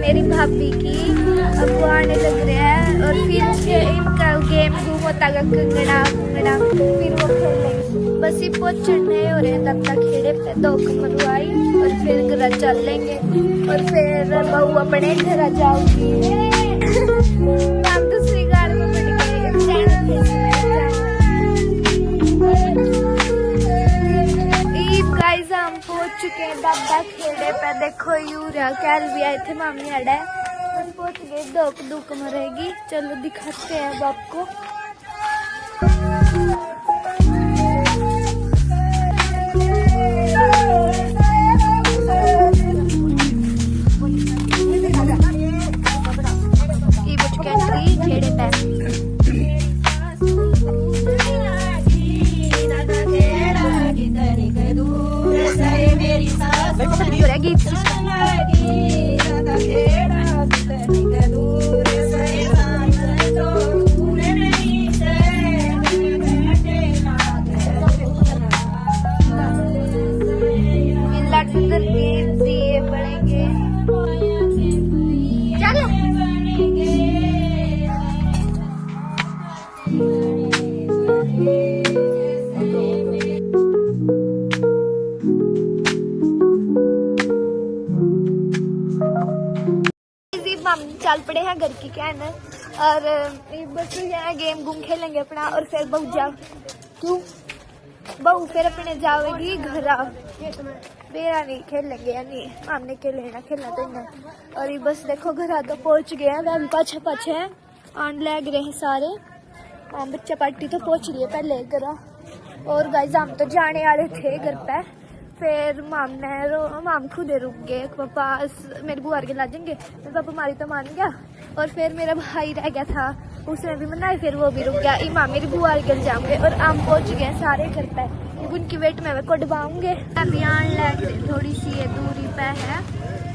मेरी भाभी की अब आने लग रहे हैं और फिर इनका गेम घूम होता है कंगड़ा कंगड़ा फिर वो खेलेंगे। बस ही पहुंचने हो रहे तब तक खेड़े पे दो मरवाई और फिर घर चलेंगे और फिर बहू अपने घर जाऊंगी। हम दूसरी कार में बैठ गए। गाइस हम पहुंच चुके हैं दादा खेड़े पे। देखो यूरिया कैल भी आए थे मामी अड़े बस पहुंच गए। दुख दुख मरेगी। चलो दिखाते हैं अब आपको। ये बच कंट्री खेड़े पे चल पड़े हैं घर की कहना और बस यहाँ गेम गुम खेलेंगे अपना और फिर बहू जाओ क्यों बहू फिर अपने जाओगी घर बेरा नहीं खेलेंगे या नहीं हमने खेलना तो नहीं। और ये बस देखो घर तो पहुंच गए हैं। हम पाछे पाछे हैं आन लग रहे हैं सारे। बच्चा पार्टी तो पहुंच रही है पहले घर। और गाइस हम तो जाने वाले थे घर पे फिर माम खुद रुक गए। पापा मेरे बुआ के ला जाएंगे। मेरे पापा मारी तो मान गया और फिर मेरा भाई रह गया था उसने भी मनाई फिर वो भी रुक गया। इमाम मेरी बुआ के जाऊंगे और हम पहुंच गए सारे घर पे। उनकी वेट में को डबाऊंगे। अभियान लेके थोड़ी सी दूरी पे है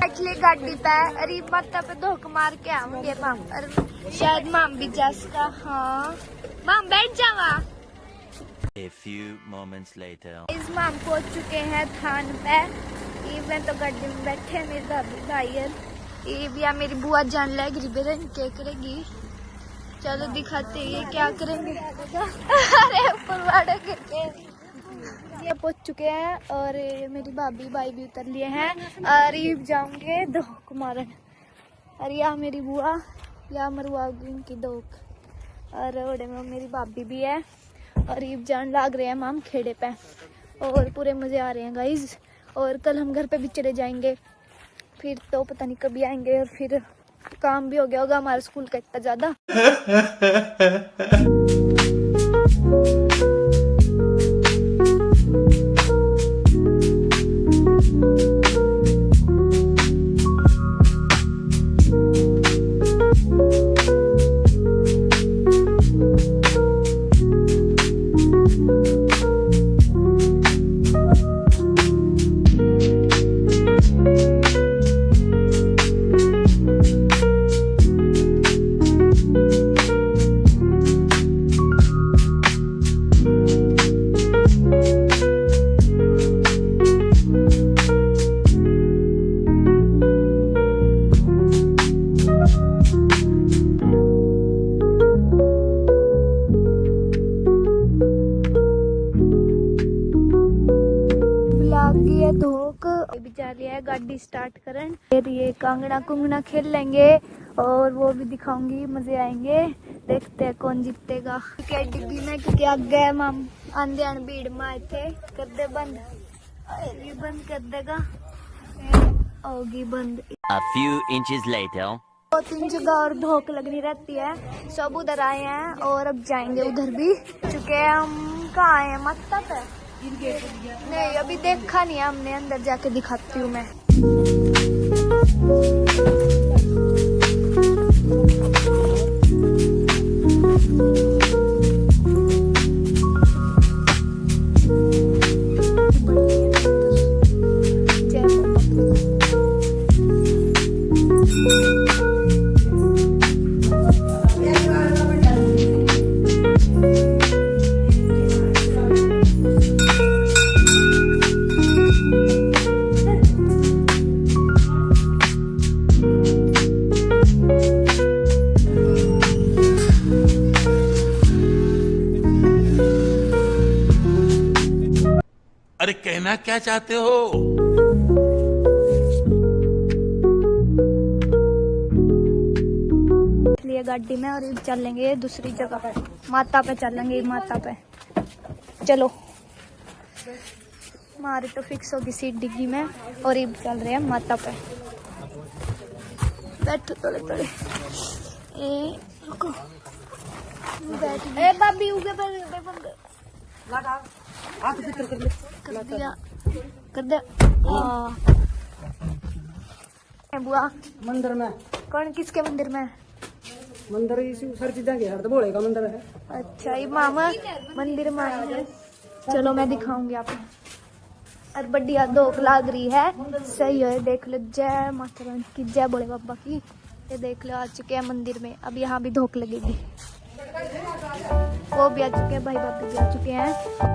एक्चुअली गाड़ी पे। अरे माता पे धोख मार के आऊंगे माम और शायद माम भी जा सका। हाँ माम बैठ जावा। A few moments later. इस माम पहुंच चुके हैं थान पे। ये तो गाड़ी में बैठे मेरे दादी भाई। ये भी मेरी बुआ जान लग रही क्या करेगी। चलो दिखाते ये क्या करेंगे। अरे ऊपर करके ये पहुंच चुके हैं और मेरी भाभी भाई भी उतर लिए हैं और ये जाऊंगे दोक मारन। और या मेरी बुआ या मरवाऊंगी उनकी दोक। और ओडे में मेरी भाभी भी है और ये जान लाग रहे हैं माम खेड़े पे और पूरे मजे आ रहे हैं गाइज। और कल हम घर पे भी चले जाएंगे फिर तो पता नहीं कभी आएंगे और फिर काम भी हो गया होगा हमारे स्कूल का इतना ज्यादा। गाड़ी स्टार्ट करें फिर ये कांगड़ा कुंगड़ा खेल लेंगे और वो भी दिखाऊंगी मजे आएंगे। देखते हैं कौन जीतेगा। डिब्बी में क्योंकि आगे माम आंधे भीड़ में आए थे कर दे बंद। ये बंद कर देगा होगी बंद। A few inches later. दो तीन जगह और भूख लगनी रहती है, सब उधर आए हैं और अब जाएंगे उधर भी। चुके हैं हम, कहाँ आए हैं? माता पे नहीं, अभी देखा नहीं है हमने, अंदर जाके दिखाती हूँ मैं। अरे कहना क्या चाहते हो? लिए गाड़ी में और चलेंगे दूसरी जगह, माता पे चलेंगे। माता पे चलो, हमारी तो फिक्स होगी सीट डिग्गी में और ये चल रहे हैं माता पे। बैठो थोड़े थोड़े, ए रुको, बैठ। ए बाबी उगे बंद कर दिया, कर दे। बुआ मंदिर में, कौन? किसके मंदिर में? मंदिर इसी हर चीज़ें के हर भोले का मंदिर है। अच्छा, ये मामा मंदिर में आए हैं। चलो मैं दिखाऊंगी आपको। और बढ़िया धूप लाग रही है, सही है। देख लो, जय माता रानी की, जय भोले बाबा की। ये देख लो, आ चुके हैं मंदिर में। अब यहाँ भी धूप लगेगी। वो भी आ चुके हैं, भाई बाबू भी आ चुके हैं।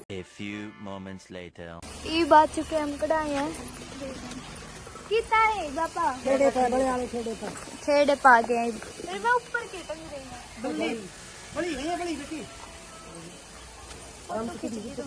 A few moments later. ये बात चुके हम कढ़ाए हैं। कितना है बापा? खेड़े पर बड़े वाले खेड़े पर छेड़े पा गए। फिर मैं ऊपर के टंग रही हूँ। बड़ी बड़ी है, बड़ी बेटी। फोटो खींच ली तो।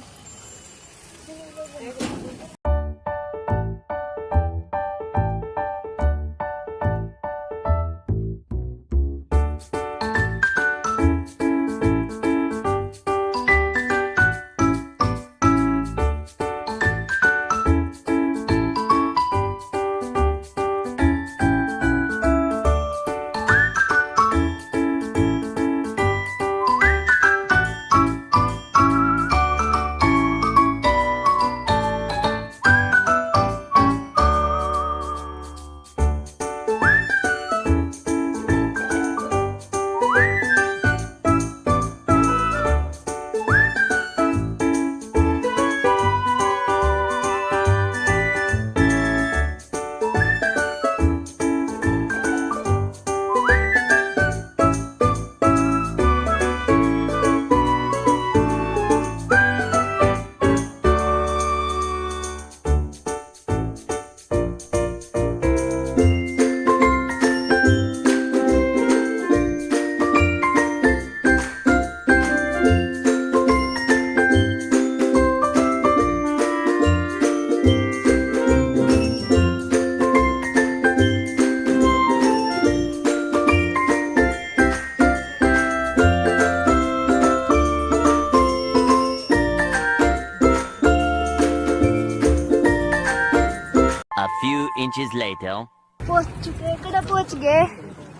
A few inches later. पहुंच चुके, कड़ा पहुंच गए।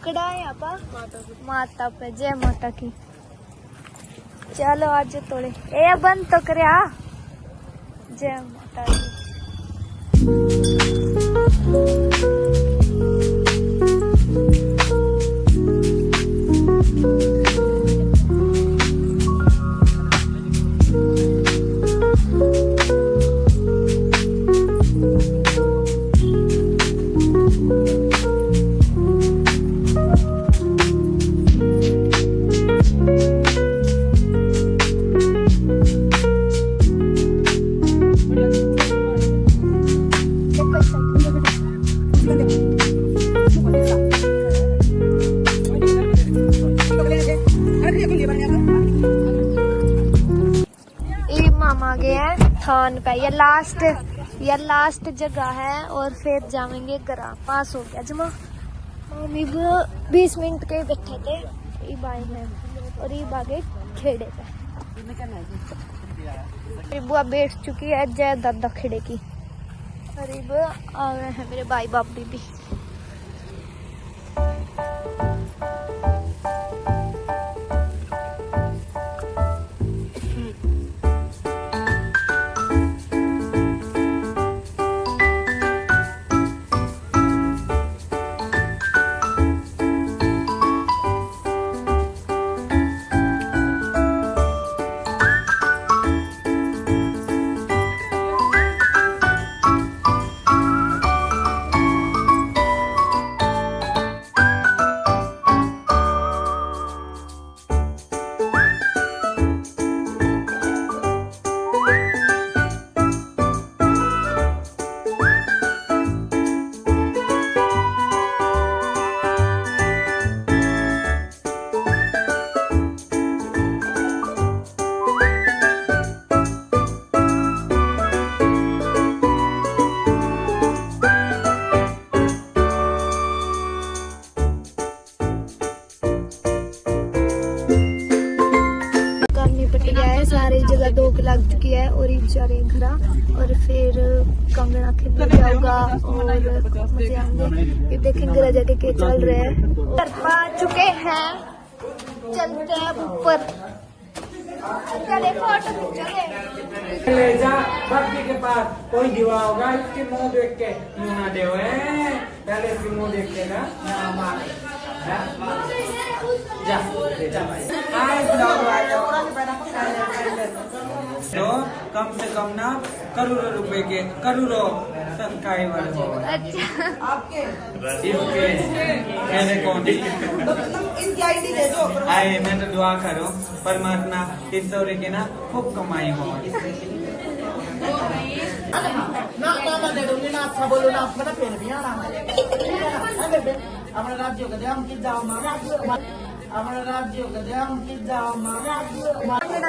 कड़ा है यहाँ पर माता पे, जय माता की। चलो आज थोड़े ए बंद तो करे। जय माता की। स्थान पे। ये लास्ट जगह है और फिर जाएंगे घर। पास हो गया जमा। हम 20 मिनट के बैठे थे ये बाई में और ये बागे खेड़े पे। बुआ बैठ चुकी है जय दादा खेड़े की। करीब आ गए हैं मेरे भाई बाप भी। सारी जगह 2 लग चुकी है और ये जा रहे घरा और फिर कंगना खेलने जाऊंगा और मजे आएंगे। ये देखेंगे राजा के चल रहे हैं। घर पा चुके हैं, चलते हैं ऊपर। चले फोटो चले ले जा भक्ति के पास कोई दीवा होगा इसके मुंह देख के मुंह ना देव पहले इसके मुंह देख के ना जा तो कम से कम ना करोड़ों रुपए के करोड़ों सब्सक्राइबर हो। अच्छा आपके मेरे कौन आए मैं तो दुआ करो परमात्मा इस सौरे के ना खूब कमाई हो।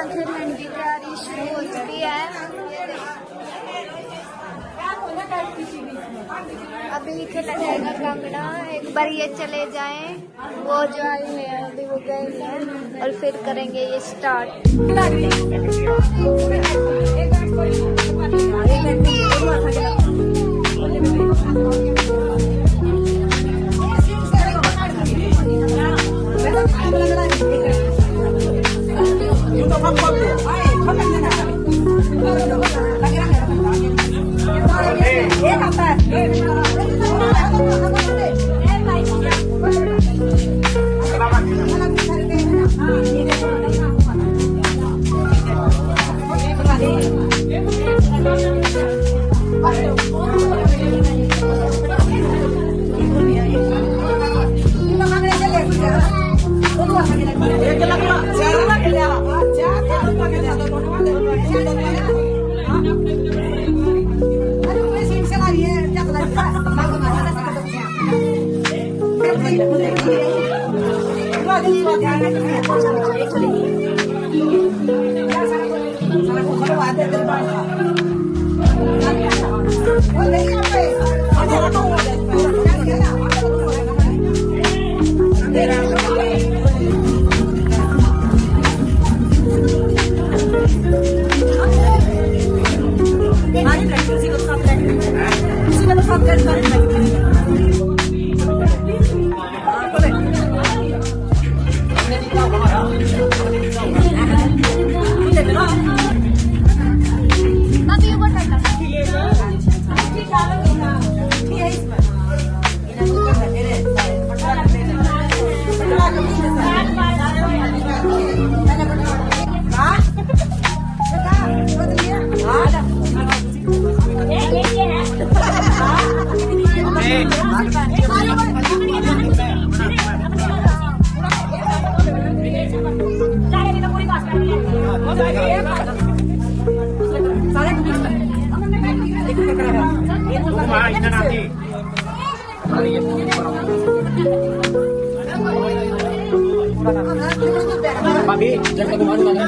खेलने की तैयारी शुरू हो चुकी है। अभी खेला जाएगा कांगड़ा। एक बार ये चले जाएं, वो जो आए हैं अभी वो गए हैं और फिर करेंगे ये start. Papi, jangan kemana-mana.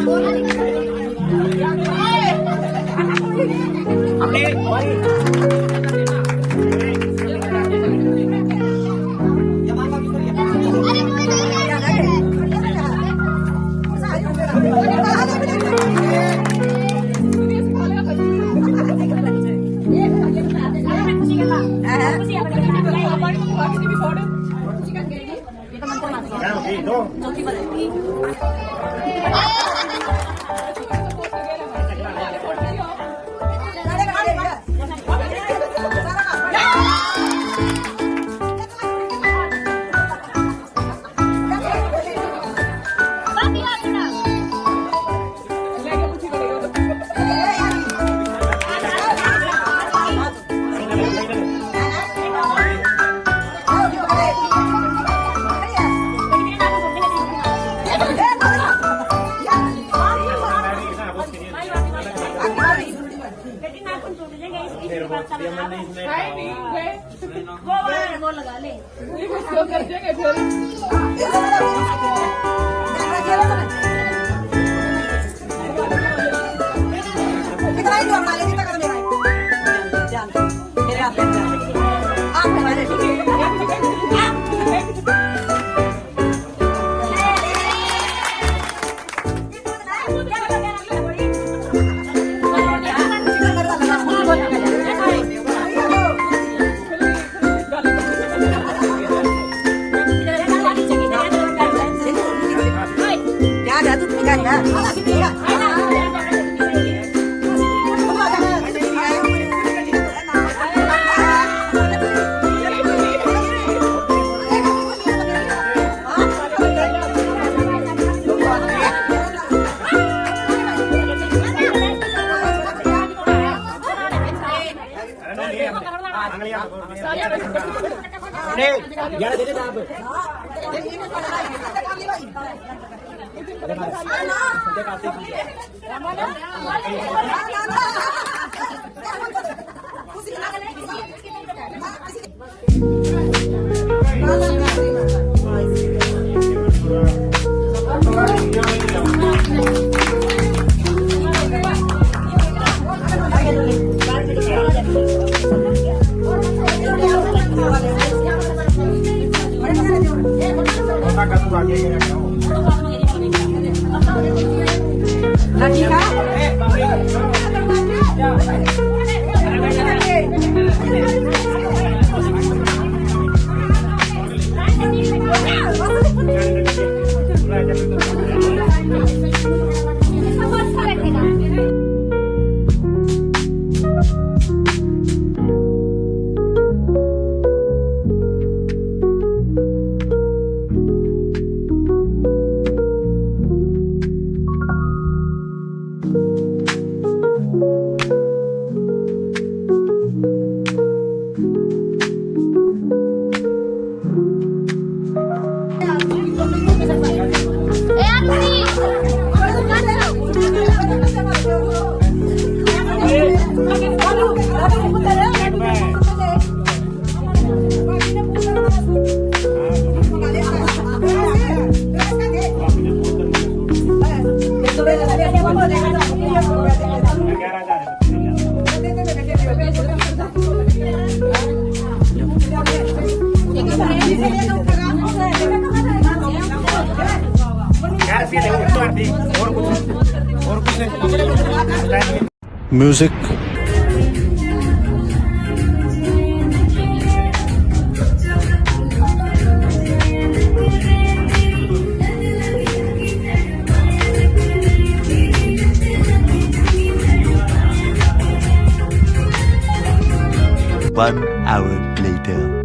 Music. One hour later.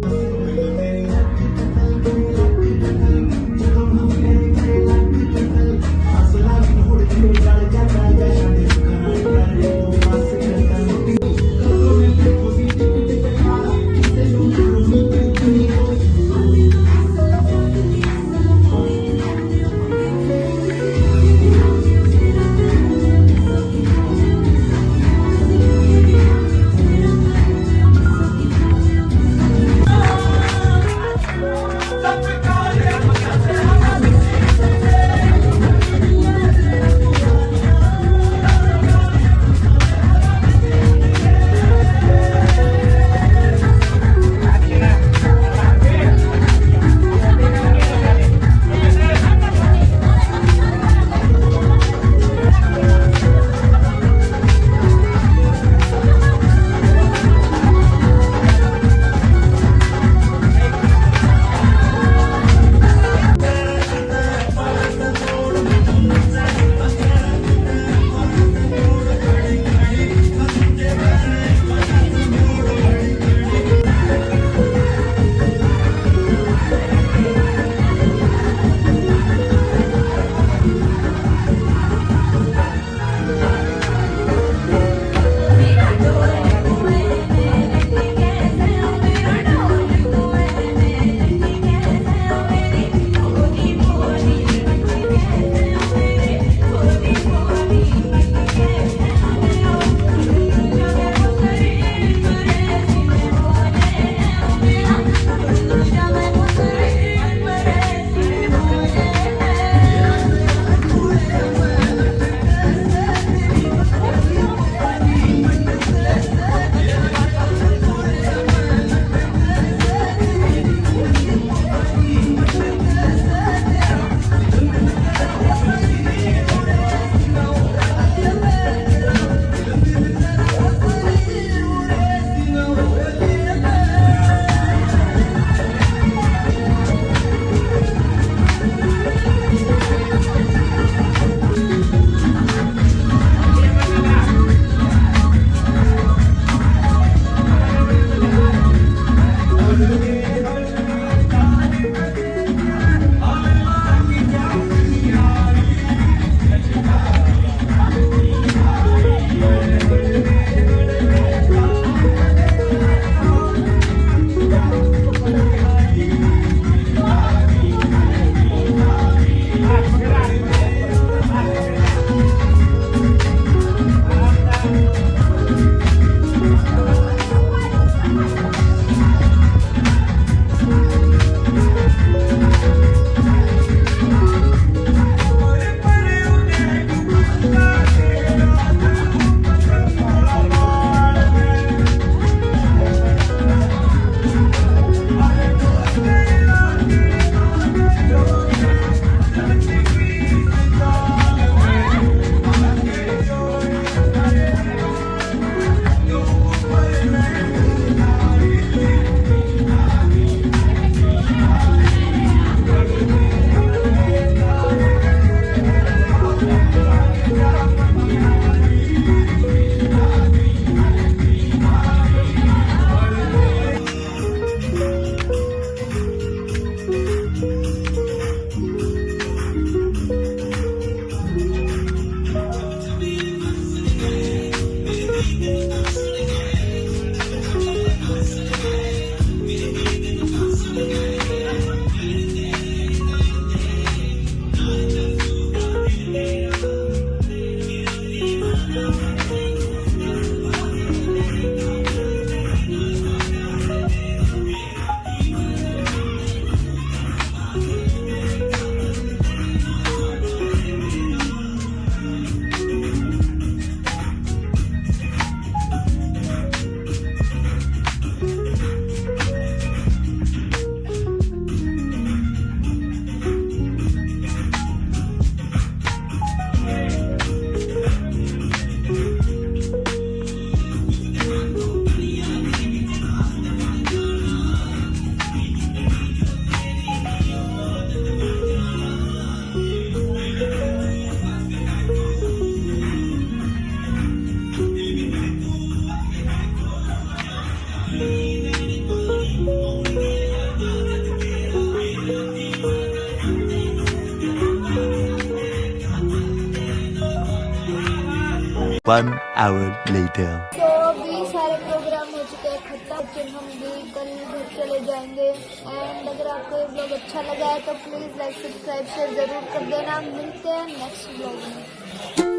1 hour later. तो अभी सारे प्रोग्राम हो चुके हैं खत्म, फिर हम भी कल घर चले जाएंगे। एंड अगर आपको ये ब्लॉग अच्छा लगा है तो प्लीज़ लाइक सब्सक्राइब शेयर ज़रूर कर देना। मिलते हैं नेक्स्ट ब्लॉग में।